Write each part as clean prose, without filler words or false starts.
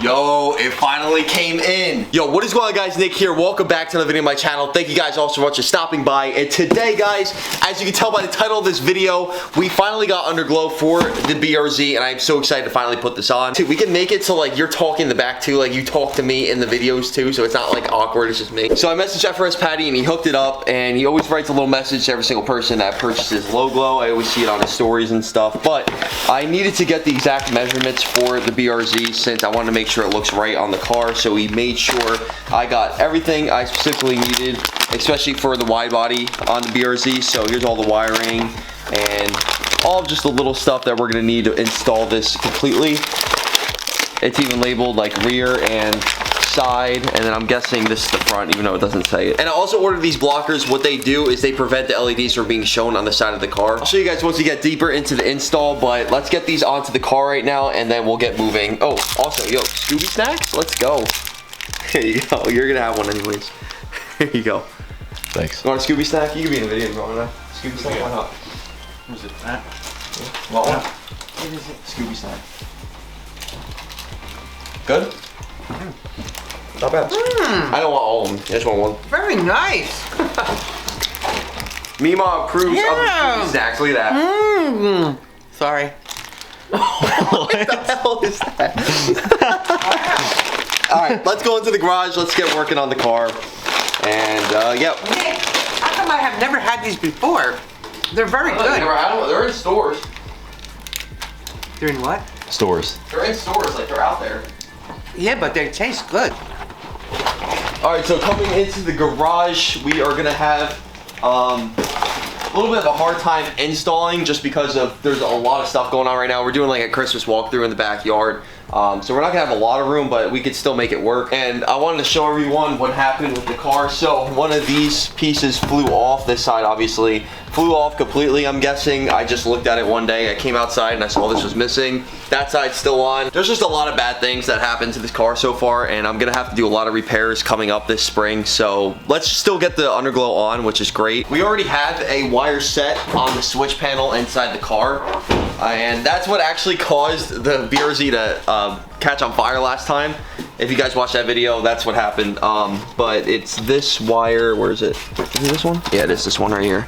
Yo, it finally came in. Yo, what is going on, guys? Nick here. Welcome back to another video on my channel. Thank you guys all so much for stopping by. And today, guys, as you can tell by the title of this video, we finally got Underglow for the BRZ, and I'm so excited to finally put this on. Dude, we can make it so like you're talking in the back too, like you talk to me in the videos too, so it's not like awkward, it's just me. So I messaged FRS Patty and he hooked it up, and he always writes a little message to every single person that purchases Low Glow. I always see it on his stories and stuff, but I needed to get the exact measurements for the BRZ since I wanted to make sure it looks right on the car. So he made sure I got everything I specifically needed, especially for the wide body on the BRZ. So here's all the wiring and all just the little stuff that we're gonna need to install this completely. It's even labeled like rear and side, and then I'm guessing this is the front, even though it doesn't say it. And I also ordered these blockers. What they do is they prevent the LEDs from being shown on the side of the car. I'll show you guys once we get deeper into the install, but let's get these onto the car right now, and then we'll get moving. Oh, also, yo, Scooby snacks? Let's go. Here you go. You're gonna have one anyways. Here you go. Thanks. You want a Scooby snack? You can be in the video if you want to. Scooby snack, why not? What is it? That? Yeah. Want one? What is it? Scooby snack. Good? Not bad. I don't want all of them. I just want one. Very nice. Mima approves of the exactly that. Sorry. What the hell is that? Alright, let's go into the garage. Let's get working on the car. And, yep. Nick, how come I have never had these before? They're very good. They're in stores. They're in what? Stores. They're in stores, like they're out there. Yeah, but they taste good. Alright, so coming into the garage, we are gonna have a little bit of a hard time installing just because of there's a lot of stuff going on right now. We're doing like a Christmas walkthrough in the backyard. So we're not gonna have a lot of room, but we could still make it work. And I wanted to show everyone what happened with the car. So one of these pieces flew off, this side obviously flew off completely, I'm guessing. I just looked at it one day, I came outside and I saw this was missing. That side's still on. There's just a lot of bad things that happened to this car so far, and I'm gonna have to do a lot of repairs coming up this spring. So let's still get the Underglow on, which is great. We already have a wire set on the switch panel inside the car. And that's what actually caused the BRZ to catch on fire last time. If you guys watched that video, that's what happened. But it's this wire. Where is it? Is it this one? Yeah, it is this one right here.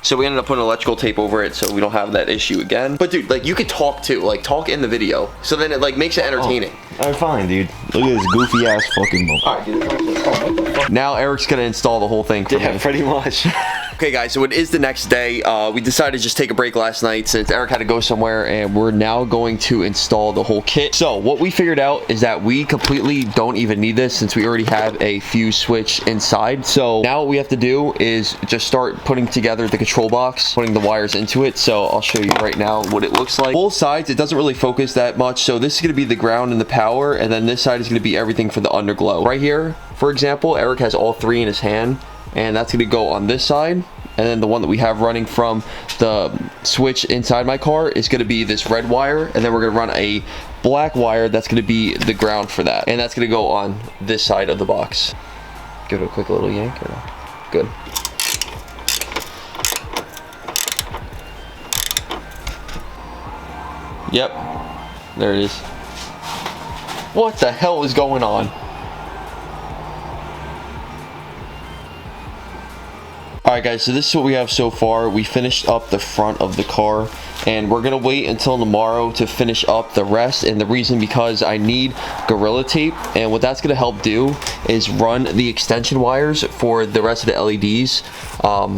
So we ended up putting electrical tape over it so we don't have that issue again. But dude, like you could talk too, like talk in the video. So then it like makes it entertaining. Alright, fine, dude. Look at this goofy ass fucking boat. Alright, dude. Now Eric's gonna install the whole thing for me. Pretty much. Okay guys, so it is the next day. We decided to just take a break last night since Eric had to go somewhere, and we're now going to install the whole kit. So what we figured out is that we completely don't even need this since we already have a fuse switch inside. So now what we have to do is just start putting together the control box, putting the wires into it. So I'll show you right now what it looks like. Both sides, it doesn't really focus that much. So this is going to be the ground and the power, and then this side is going to be everything for the Underglow. Right here, for example, Eric has all three in his hand, and that's going to go on this side. And then the one that we have running from the switch inside my car is going to be this red wire, and then we're going to run a black wire that's going to be the ground for that, and that's going to go on this side of the box. Give it a quick little yank. Or no? Good. Yep, there it is. What the hell is going on? Alright guys, so this is what we have so far. We finished up the front of the car, and we're gonna wait until tomorrow to finish up the rest. And the reason because I need Gorilla Tape, and what that's gonna help do is run the extension wires for the rest of the LEDs.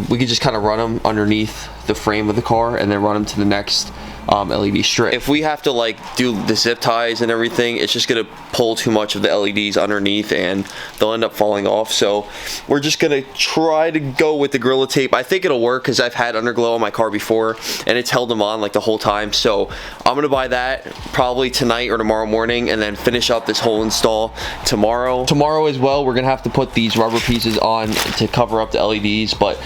We could just kind of run them underneath the frame of the car and then run them to the next LED strip. If we have to like do the zip ties and everything, it's just gonna pull too much of the LEDs underneath and they'll end up falling off. So we're just gonna try to go with the Gorilla Tape. I think it'll work because I've had Underglow on my car before and it's held them on like the whole time. So I'm gonna buy that probably tonight or tomorrow morning and then finish up this whole install tomorrow. Tomorrow as well, we're gonna have to put these rubber pieces on to cover up the LEDs, but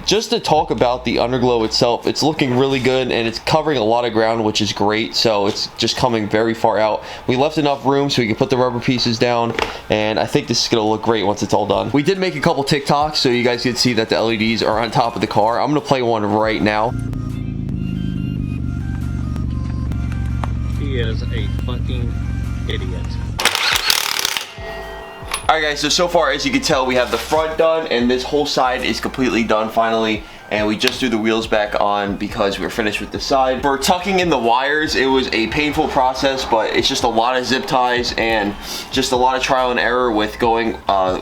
just to talk about the Underglow itself, it's looking really good and it's covering a lot of ground, which is great. So it's just coming very far out. We left enough room so we can put the rubber pieces down, and I think this is gonna look great once it's all done. We did make a couple TikToks so you guys can see that the LEDs are on top of the car. I'm gonna play one right now. He is a fucking idiot. Alright guys, so far as you can tell, we have the front done and this whole side is completely done finally. And we just threw the wheels back on because we were finished with the side. For tucking in the wires, it was a painful process, but it's just a lot of zip ties and just a lot of trial and error with going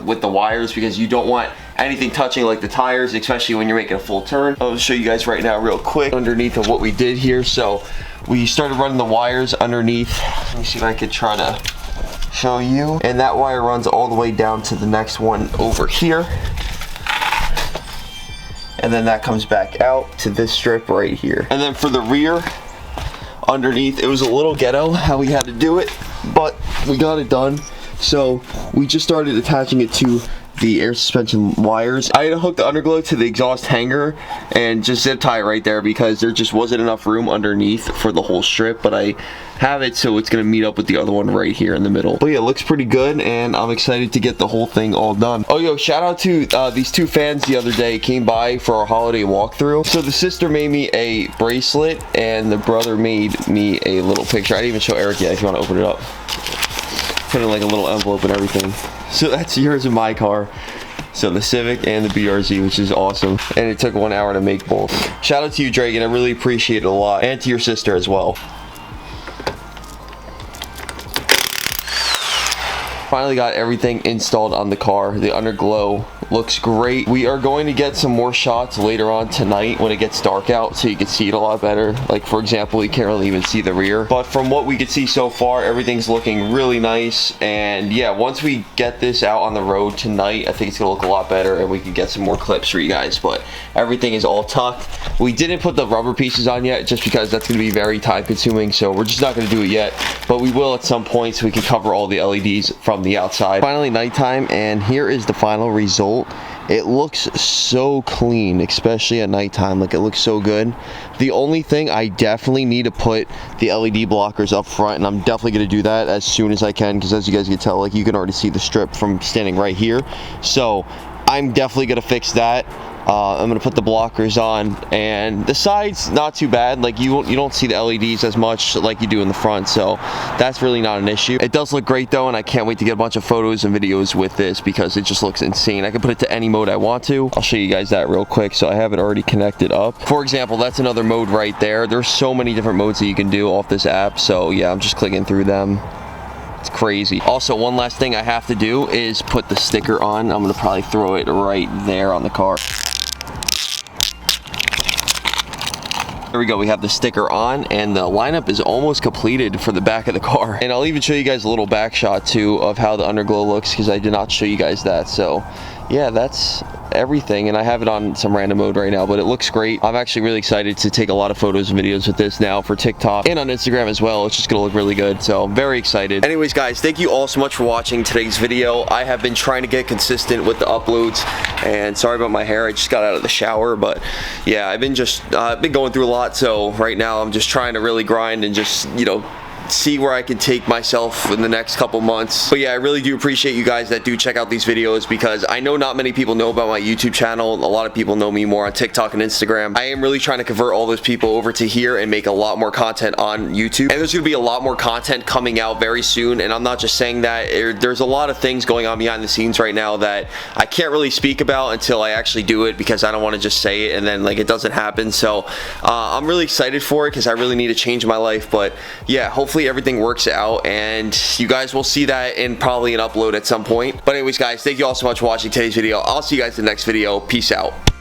with the wires, because you don't want anything touching like the tires, especially when you're making a full turn. I'll show you guys right now real quick underneath of what we did here. So we started running the wires underneath. Let me see if I could try to show you. And that wire runs all the way down to the next one over here. And then that comes back out to this strip right here. And then for the rear, underneath, it was a little ghetto how we had to do it, but we got it done. So we just started attaching it to the air suspension wires. I had to hook the underglow to the exhaust hanger and just zip tie it right there because there just wasn't enough room underneath for the whole strip, but I have it so it's gonna meet up with the other one right here in the middle. But yeah, it looks pretty good and I'm excited to get the whole thing all done. Oh yo, shout out to these two fans the other day came by for our holiday walkthrough. So the sister made me a bracelet and the brother made me a little picture. I didn't even show Eric yet if you want to open it up. Put in like a little envelope and everything. So that's yours and my car. So the Civic and the BRZ, which is awesome. And it took 1 hour to make both. Shout out to you, Dragon. I really appreciate it a lot. And to your sister as well. Finally got everything installed on the car. The Underglow looks great. We are going to get some more shots later on tonight when it gets dark out so you can see it a lot better. Like for example, you can't really even see the rear. But from what we can see so far, everything's looking really nice. And yeah, once we get this out on the road tonight, I think it's gonna look a lot better and we can get some more clips for you guys. But everything is all tucked. We didn't put the rubber pieces on yet just because that's gonna be very time consuming. So we're just not gonna do it yet. But we will at some point so we can cover all the LEDs from the outside. Finally nighttime, and here is the final result. It looks so clean, especially at nighttime. Like, it looks so good. The only thing, I definitely need to put the LED blockers up front, and I'm definitely going to do that as soon as I can, because as you guys can tell, like, you can already see the strip from standing right here. So I'm definitely going to fix that. I'm gonna put the blockers on, and the sides not too bad. Like you don't see the LEDs as much like you do in the front, so that's really not an issue. It does look great though, and I can't wait to get a bunch of photos and videos with this because it just looks insane. I can put it to any mode I want to. I'll show you guys that real quick. So I have it already connected up. For example, that's another mode right there. There's so many different modes that you can do off this app, so yeah, I'm just clicking through them. It's crazy. Also, one last thing I have to do is put the sticker on. I'm gonna probably throw it right there on the car. There we go, we have the sticker on, and the lineup is almost completed for the back of the car. And I'll even show you guys a little back shot too of how the Underglow looks, because I did not show you guys that. So yeah, that's everything, and I have it on some random mode right now, but it looks great. I'm actually really excited to take a lot of photos and videos with this now for TikTok and on Instagram as well. It's just gonna look really good, so I'm very excited. Anyways guys, thank you all so much for watching today's video. I have been trying to get consistent with the uploads, and sorry about my hair, I just got out of the shower, but yeah, I've been going through a lot, so right now I'm just trying to really grind and just, you know, see where I can take myself in the next couple months. But yeah, I really do appreciate you guys that do check out these videos, because I know not many people know about my YouTube channel. A lot of people know me more on TikTok and Instagram. I am really trying to convert all those people over to here and make a lot more content on YouTube. And there's gonna be a lot more content coming out very soon, and I'm not just saying that. There's a lot of things going on behind the scenes right now that I can't really speak about until I actually do it, because I don't want to just say it and then like it doesn't happen. So I'm really excited for it because I really need to change my life. But yeah, hopefully everything works out, and you guys will see that in probably an upload at some point. But anyways guys, thank you all so much for watching today's video. I'll see you guys in the next video. Peace out.